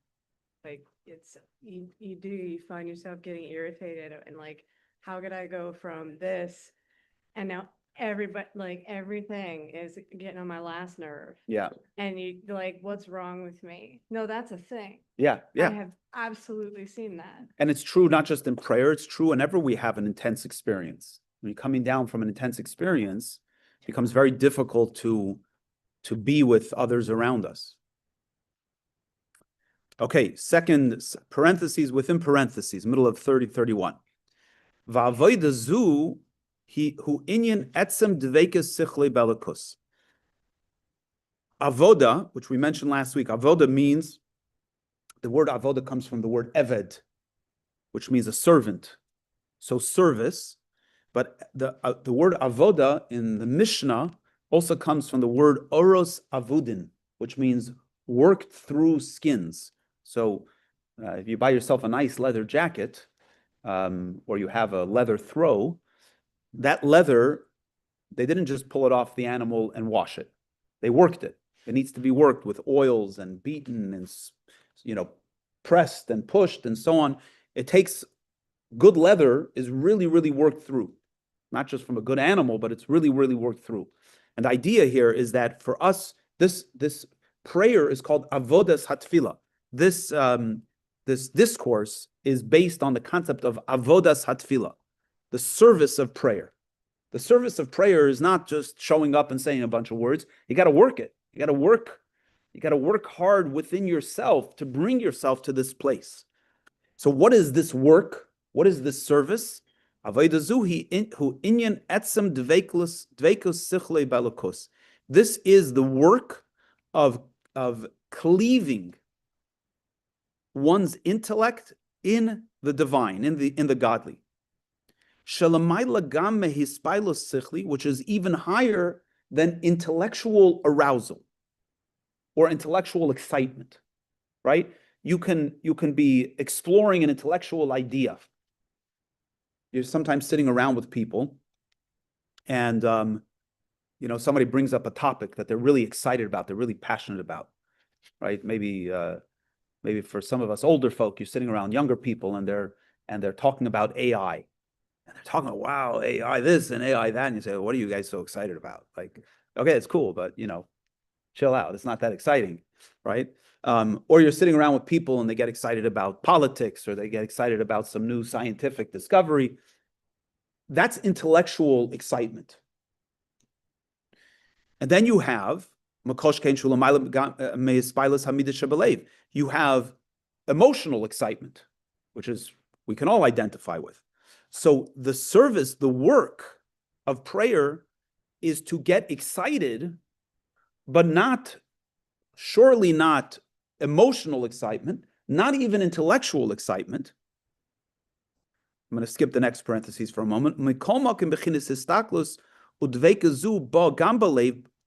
F: Like, it's, you find yourself getting irritated and like, how could I go from this? And now everybody, like everything is getting on my last nerve.
A: Yeah.
F: And you like, what's wrong with me? No, that's a thing.
A: Yeah.
F: I have absolutely seen that.
A: And it's true not just in prayer, it's true whenever we have an intense experience. When you're coming down from an intense experience, it becomes very difficult to be with others around us. Okay, second parentheses within parentheses, middle of 31. Va'avoda zu hu inyan etzem dveikes sichle belikus. Avoda, which we mentioned last week, avoda means, the word avoda comes from the word eved, which means a servant. So service, but the word avoda in the Mishnah also comes from the word oros avudin, which means worked through skins. So if you buy yourself a nice leather jacket, or you have a leather throw, that leather, they didn't just pull it off the animal and wash it. They worked it. It needs to be worked with oils and beaten and, pressed and pushed and so on. It takes, good leather is really, really worked through, not just from a good animal, but it's really, really worked through. And the idea here is that for us, this prayer is called avodas hatfila. This discourse is based on the concept of avodas hatfila, the service of prayer. The service of prayer is not just showing up and saying a bunch of words. You got to work it. You got to work hard within yourself to bring yourself to this place. So what is this work? What is this service? This is the work of cleaving one's intellect in the divine, in the godly. Which is even higher than intellectual arousal or intellectual excitement, right? You can be exploring an intellectual idea. You're sometimes sitting around with people and somebody brings up a topic that they're really excited about, they're really passionate about, right? Maybe for some of us older folk, you're sitting around younger people and they're talking about AI. And they're talking about, wow, AI this and AI that. And you say, what are you guys so excited about? Like, okay, it's cool, but chill out. It's not that exciting, right? Or you're sitting around with people and they get excited about politics or they get excited about some new scientific discovery. That's intellectual excitement. And then you have you have emotional excitement, which is we can all identify with. So the service, the work of prayer is to get excited, but surely not emotional excitement, not even intellectual excitement. I'm going to skip the next parentheses for a moment.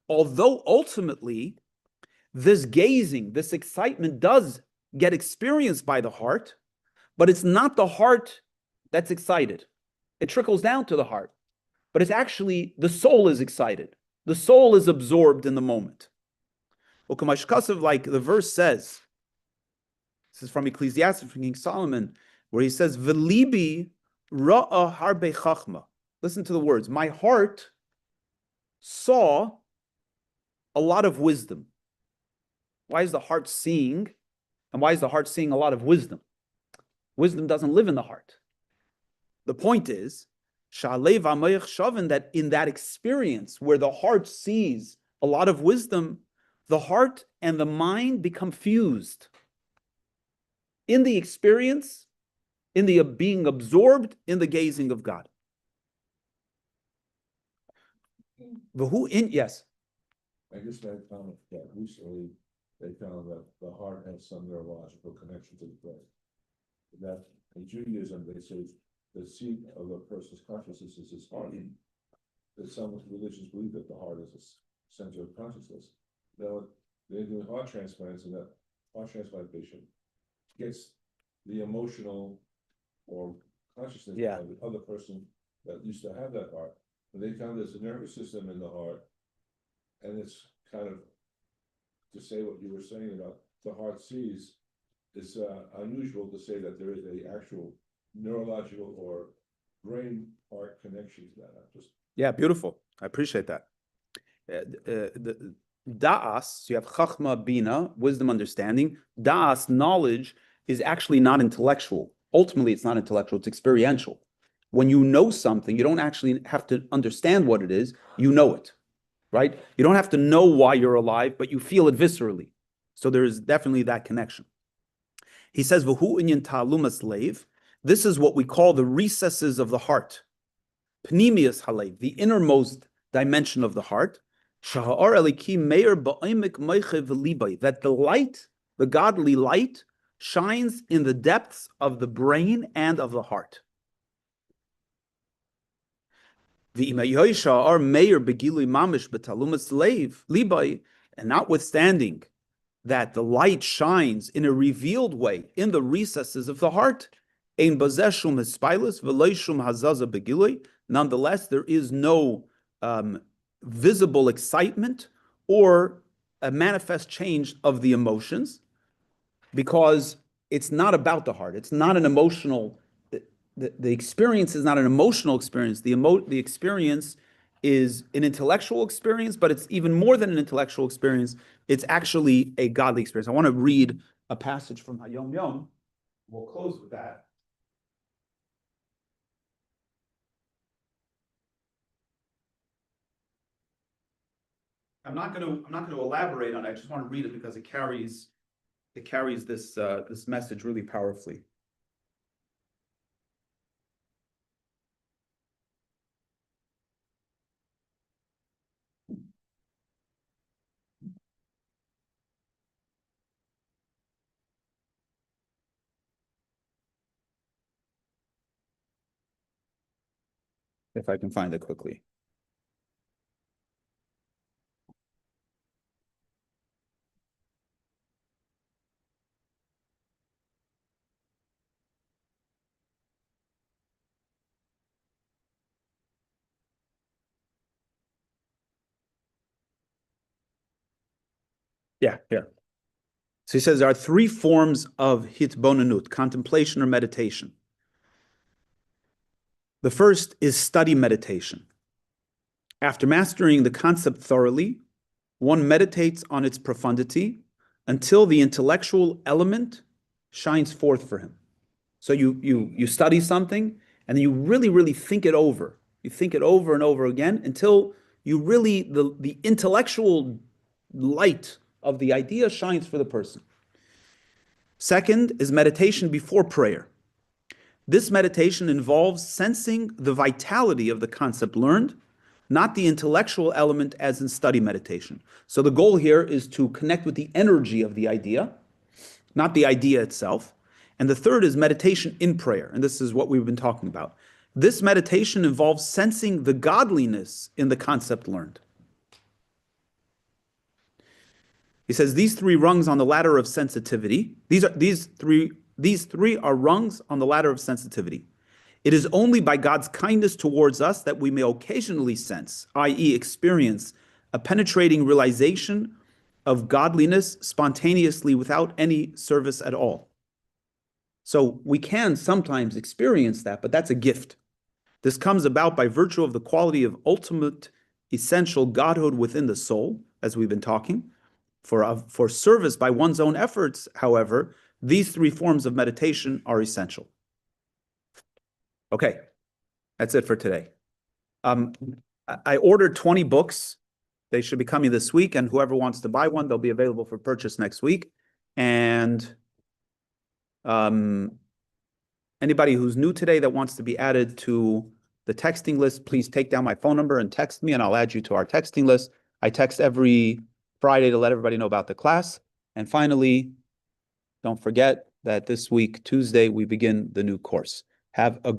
A: Although ultimately this gazing, this excitement does get experienced by the heart, but it's not the heart that's excited. It trickles down to the heart, but it's actually the soul is excited. The soul is absorbed in the moment. Like the verse says, this is from Ecclesiastes, from King Solomon, where he says, "V'libi ra'a harbe chachma." Listen to the words. My heart saw a lot of wisdom. Why is the heart seeing? And why is the heart seeing a lot of wisdom? Wisdom doesn't live in the heart. The point is, that in that experience where the heart sees a lot of wisdom, the heart and the mind become fused. In the experience, in the being absorbed in the gazing of God. Yes.
G: I just made a comment that recently they found that the heart has some neurological connection to the brain. That in Judaism, they say the seat of a person's consciousness is his heart. That some religions believe that the heart is a center of consciousness. Now, they're doing heart transplants, and that heart transplant patient gets the emotional or consciousness of the other person that used to have that heart. And they found there's a nervous system in the heart, and it's kind of to say what you were saying about the heart sees. It's unusual to say that there is a actual neurological or brain heart connection to that.
A: Beautiful. I appreciate that. The da'as, so you have chachma, bina, wisdom, understanding. Da'as, knowledge, is actually not intellectual. Ultimately, it's not intellectual, it's experiential. When you know something, you don't actually have to understand what it is, you know it, right? You don't have to know why you're alive, but you feel it viscerally. So there's definitely that connection. He says, V'hu inyan ta'alumas leiv. This is what we call the recesses of the heart. Pnimius halev, the innermost dimension of the heart. Shaha'ar eliki meir ba'omek meiche v'libay, that the light, the godly light, shines in the depths of the brain and of the heart. The imayoisha are meir begilui mamish betalumas leiv libay, and notwithstanding that the light shines in a revealed way in the recesses of the heart, ein bazeshum hispilus v'leishum hazaza begilui. Nonetheless, there is no visible excitement or a manifest change of the emotions, because it's not about the heart. It's not an emotional. The experience is not an emotional experience. The experience is an intellectual experience, but it's even more than an intellectual experience. It's actually a godly experience. I want to read a passage from Hayom Yom. We'll close with that. I'm not going to elaborate on it. I just want to read it because it carries this message really powerfully. If I can find it quickly. Yeah. So he says there are three forms of hitbonenut, contemplation or meditation. The first is study meditation. After mastering the concept thoroughly, one meditates on its profundity until the intellectual element shines forth for him. So you study something and you really think it over. You think it over and over again until you really, the intellectual light of the idea shines for the person. Second is meditation before prayer. This meditation involves sensing the vitality of the concept learned, not the intellectual element as in study meditation. So the goal here is to connect with the energy of the idea, not the idea itself. And the third is meditation in prayer. And this is what we've been talking about. This meditation involves sensing the godliness in the concept learned. He says these three rungs on the ladder of sensitivity, these three are rungs on the ladder of sensitivity. It is only by God's kindness towards us that we may occasionally sense, i.e., experience a penetrating realization of godliness spontaneously without any service at all. So we can sometimes experience that, but that's a gift. This comes about by virtue of the quality of ultimate essential godhood within the soul, as we've been talking. For service by one's own efforts, however, these three forms of meditation are essential. Okay, that's it for today. I ordered 20 books. They should be coming this week, and whoever wants to buy one, they'll be available for purchase next week. And anybody who's new today that wants to be added to the texting list, please take down my phone number and text me, and I'll add you to our texting list. I text every Friday to let everybody know about the class. And finally, don't forget that this week, Tuesday, we begin the new course. Have a